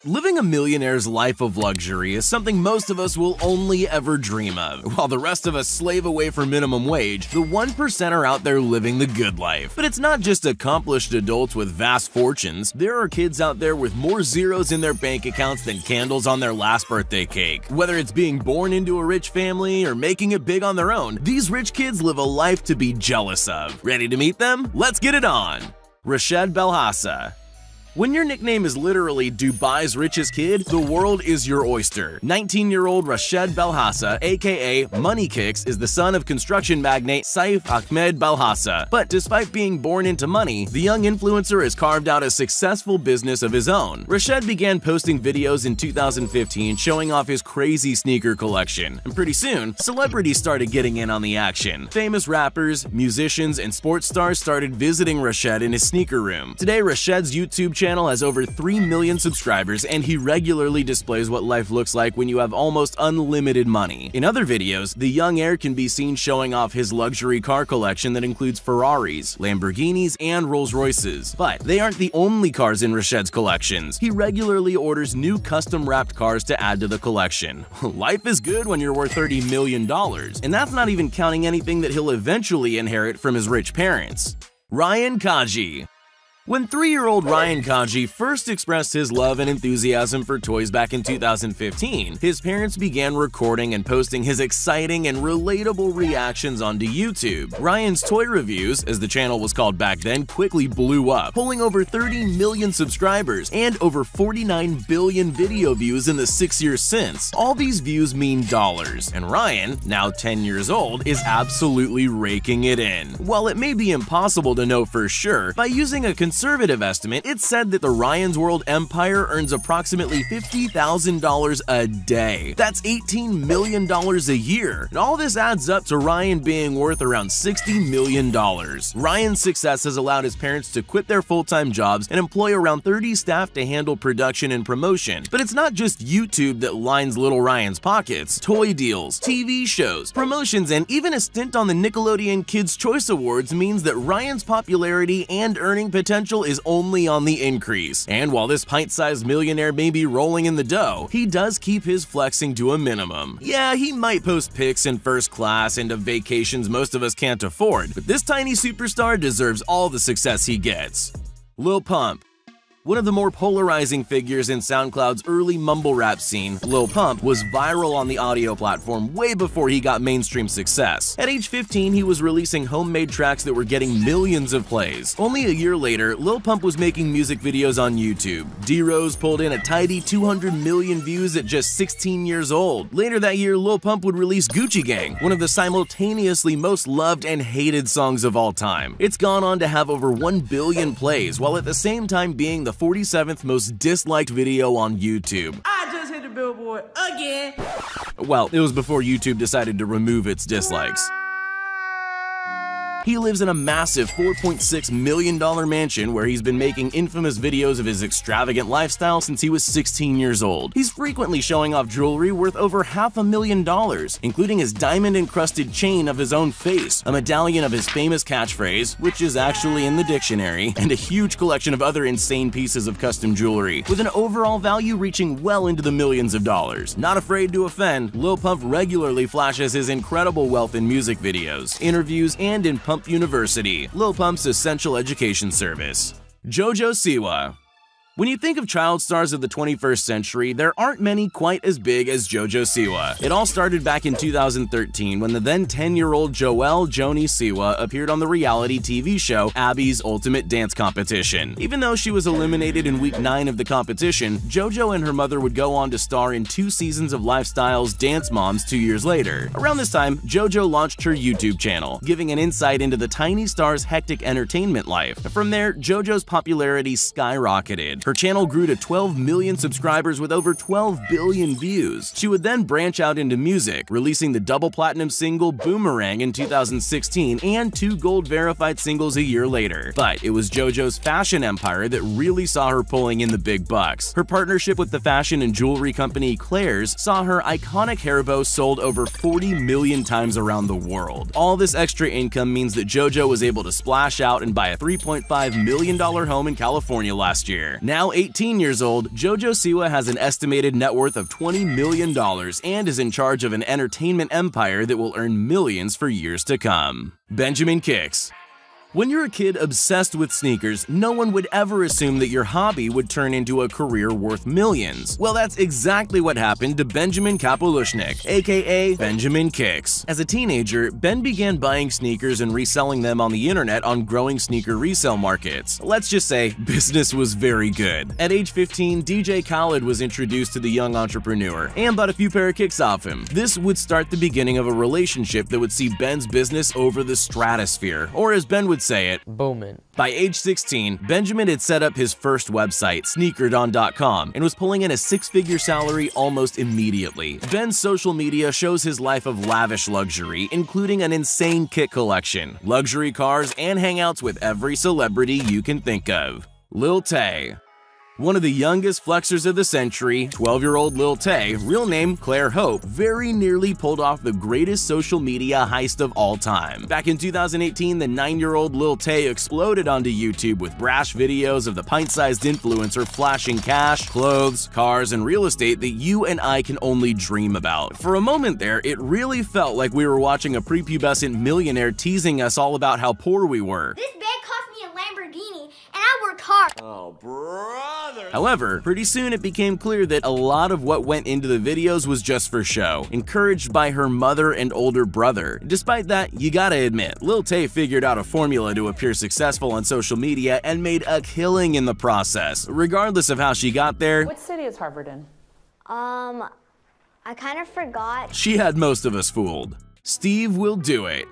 Living a millionaire's life of luxury is something most of us will only ever dream of. While the rest of us slave away for minimum wage, the 1% are out there living the good life. But it's not just accomplished adults with vast fortunes. There are kids out there with more zeros in their bank accounts than candles on their last birthday cake. Whether it's being born into a rich family or making it big on their own, these rich kids live a life to be jealous of. Ready to meet them? Let's get it on! Richest Belhassa. When your nickname is literally Dubai's richest kid, the world is your oyster. 19-year-old Richest Belhassa, aka Money Kicks, is the son of construction magnate Saif Ahmed Belhassa. But despite being born into money, the young influencer has carved out a successful business of his own. Richest began posting videos in 2015 showing off his crazy sneaker collection, and pretty soon, celebrities started getting in on the action. Famous rappers, musicians, and sports stars started visiting Richest in his sneaker room. Today, Richest's YouTube channel has over 3 million subscribers, and he regularly displays what life looks like when you have almost unlimited money. In other videos, the young heir can be seen showing off his luxury car collection that includes Ferraris, Lamborghinis, and Rolls-Royces. But they aren't the only cars in Richest's collections. He regularly orders new custom-wrapped cars to add to the collection. Life is good when you're worth $30 million, and that's not even counting anything that he'll eventually inherit from his rich parents. Ryan Kaji. When 3-year-old Ryan Kaji first expressed his love and enthusiasm for toys back in 2015, his parents began recording and posting his exciting and relatable reactions onto YouTube. Ryan's toy reviews, as the channel was called back then, quickly blew up, pulling over 30 million subscribers and over 49 billion video views in the 6 years since. All these views mean dollars, and Ryan, now 10 years old, is absolutely raking it in. While it may be impossible to know for sure, by using a conservative estimate, it's said that the Ryan's World empire earns approximately $50,000 a day. That's $18 million a year, and all this adds up to Ryan being worth around $60 million. Ryan's success has allowed his parents to quit their full-time jobs and employ around 30 staff to handle production and promotion. But it's not just YouTube that lines little Ryan's pockets. Toy deals, TV shows, promotions, and even a stint on the Nickelodeon Kids' Choice Awards means that Ryan's popularity and earning potential is only on the increase. And while this pint-sized millionaire may be rolling in the dough, he does keep his flexing to a minimum. Yeah, he might post pics in first class and of vacations most of us can't afford, but this tiny superstar deserves all the success he gets. Lil Pump. One of the more polarizing figures in SoundCloud's early mumble rap scene, Lil Pump was viral on the audio platform way before he got mainstream success. At age 15, he was releasing homemade tracks that were getting millions of plays. Only a year later, Lil Pump was making music videos on YouTube. D-Rose pulled in a tidy 200 million views at just 16 years old. Later that year, Lil Pump would release Gucci Gang, one of the simultaneously most loved and hated songs of all time. It's gone on to have over 1 billion plays, while at the same time being the 47th most disliked video on YouTube. I just hit the billboard again. Well, it was before YouTube decided to remove its dislikes. He lives in a massive $4.6 million mansion where he's been making infamous videos of his extravagant lifestyle since he was 16 years old. He's frequently showing off jewelry worth over $500,000, including his diamond-encrusted chain of his own face, a medallion of his famous catchphrase, which is actually in the dictionary, and a huge collection of other insane pieces of custom jewelry, with an overall value reaching well into the millions of dollars. Not afraid to offend, Lil Pump regularly flashes his incredible wealth in music videos, interviews, and in Pump University, Lil Pump's essential education service. JoJo Siwa. When you think of child stars of the 21st century, there aren't many quite as big as JoJo Siwa. It all started back in 2013 when the then 10-year-old Joelle Joni Siwa appeared on the reality TV show Abby's Ultimate Dance Competition. Even though she was eliminated in week 9 of the competition, JoJo and her mother would go on to star in 2 seasons of Lifestyle's Dance Moms 2 years later. Around this time, JoJo launched her YouTube channel, giving an insight into the tiny star's hectic entertainment life. From there, JoJo's popularity skyrocketed. Her channel grew to 12 million subscribers with over 12 billion views. She would then branch out into music, releasing the double platinum single Boomerang in 2016 and 2 gold verified singles a year later. But it was JoJo's fashion empire that really saw her pulling in the big bucks. Her partnership with the fashion and jewelry company Claire's saw her iconic hair bow sold over 40 million times around the world. All this extra income means that JoJo was able to splash out and buy a $3.5 million home in California last year. Now 18 years old, JoJo Siwa has an estimated net worth of $20 million and is in charge of an entertainment empire that will earn millions for years to come. Benjamin Kicks. When you're a kid obsessed with sneakers, no one would ever assume that your hobby would turn into a career worth millions. Well, that's exactly what happened to Benjamin Kapolushnik, aka Benjamin Kicks. As a teenager, Ben began buying sneakers and reselling them on the internet on growing sneaker resale markets. Let's just say business was very good. At age 15, DJ Khaled was introduced to the young entrepreneur and bought a few pair of kicks off him. This would start the beginning of a relationship that would see Ben's business over the stratosphere, or as Ben would say it, booming. By age 16, Benjamin had set up his first website, sneakerdon.com, and was pulling in a six-figure salary almost immediately. Ben's social media shows his life of lavish luxury, including an insane kit collection, luxury cars, and hangouts with every celebrity you can think of. Lil Tay. One of the youngest flexers of the century, 12-year-old Lil Tay, real name Claire Hope, very nearly pulled off the greatest social media heist of all time. Back in 2018, the 9-year-old Lil Tay exploded onto YouTube with brash videos of the pint-sized influencer flashing cash, clothes, cars, and real estate that you and I can only dream about. For a moment there, it really felt like we were watching a prepubescent millionaire teasing us all about how poor we were. This bed cost me a Lamborghini, and I worked hard. Oh, brother. However, pretty soon it became clear that a lot of what went into the videos was just for show, encouraged by her mother and older brother. Despite that, you gotta admit, Lil Tay figured out a formula to appear successful on social media and made a killing in the process. Regardless of how she got there, what city is Harvard in? I kind of forgot. she had most of us fooled. Steve will do it.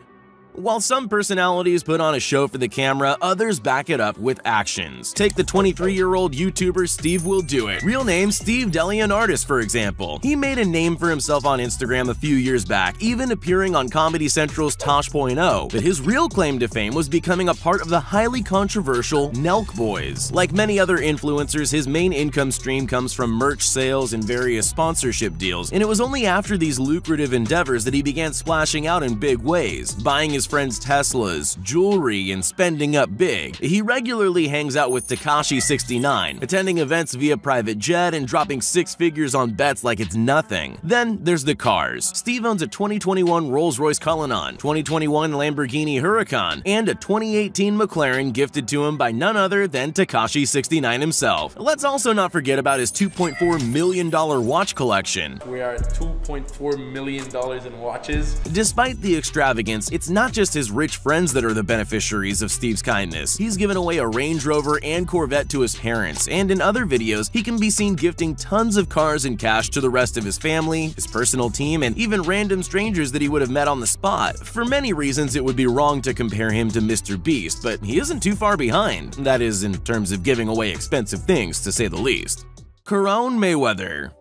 While some personalities put on a show for the camera, others back it up with actions. Take the 23-year-old YouTuber Steve Will Do It. Real name Steve DeLeonardis, for example. He made a name for himself on Instagram a few years back, even appearing on Comedy Central's Tosh.0, but his real claim to fame was becoming a part of the highly controversial Nelk Boys. Like many other influencers, his main income stream comes from merch sales and various sponsorship deals, and it was only after these lucrative endeavors that he began splashing out in big ways, buying his friends' Teslas, jewelry, and spending up big. He regularly hangs out with Tekashi69, attending events via private jet and dropping six figures on bets like it's nothing. Then there's the cars. Steve owns a 2021 Rolls-Royce Cullinan, 2021 Lamborghini Huracan, and a 2018 McLaren gifted to him by none other than Tekashi69 himself. Let's also not forget about his $2.4 million watch collection. We are at $2.4 million in watches. Despite the extravagance, it's not just his rich friends that are the beneficiaries of Steve's kindness. He's given away a Range Rover and Corvette to his parents, and in other videos, he can be seen gifting tons of cars and cash to the rest of his family, his personal team, and even random strangers that he would have met on the spot. For many reasons, it would be wrong to compare him to Mr. Beast, but he isn't too far behind. That is, in terms of giving away expensive things, to say the least. Caron Mayweather.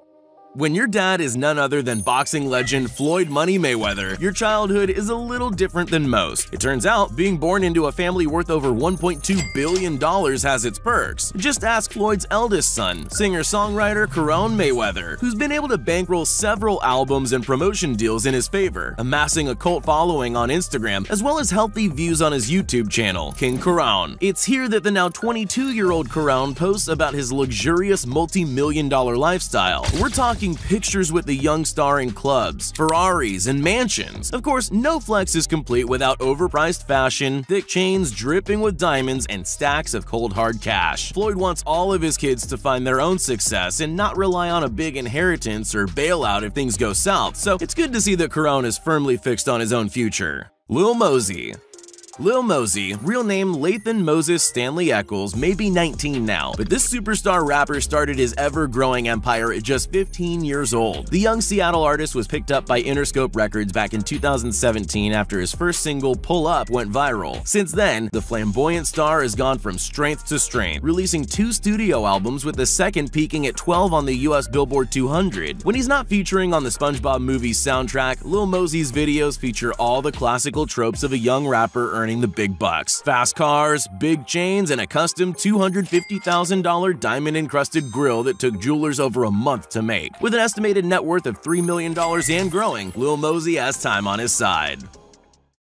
When your dad is none other than boxing legend Floyd Money Mayweather, your childhood is a little different than most. It turns out, being born into a family worth over $1.2 billion has its perks. Just ask Floyd's eldest son, singer-songwriter Caron Mayweather, who's been able to bankroll several albums and promotion deals in his favor, amassing a cult following on Instagram, as well as healthy views on his YouTube channel, King Caron. It's here that the now 22-year-old Caron posts about his luxurious multi-million-dollar lifestyle. We're talking pictures with the young star in clubs, Ferraris, and mansions. Of course, no flex is complete without overpriced fashion, thick chains dripping with diamonds, and stacks of cold hard cash. Floyd wants all of his kids to find their own success and not rely on a big inheritance or bailout if things go south, so it's good to see that Caron is firmly fixed on his own future. Lil Mosey. Lil Mosey, real name Lathan Moses Stanley Eccles, may be 19 now, but this superstar rapper started his ever-growing empire at just 15 years old. The young Seattle artist was picked up by Interscope Records back in 2017 after his first single, Pull Up, went viral. Since then, the flamboyant star has gone from strength to strength, releasing 2 studio albums, with the second peaking at 12 on the US Billboard 200. When he's not featuring on the SpongeBob movie's soundtrack, Lil Mosey's videos feature all the classical tropes of a young rapper earning the big bucks. Fast cars, big chains, and a custom $250,000 diamond-encrusted grill that took jewelers over a month to make. With an estimated net worth of $3 million and growing, Lil Mosey has time on his side.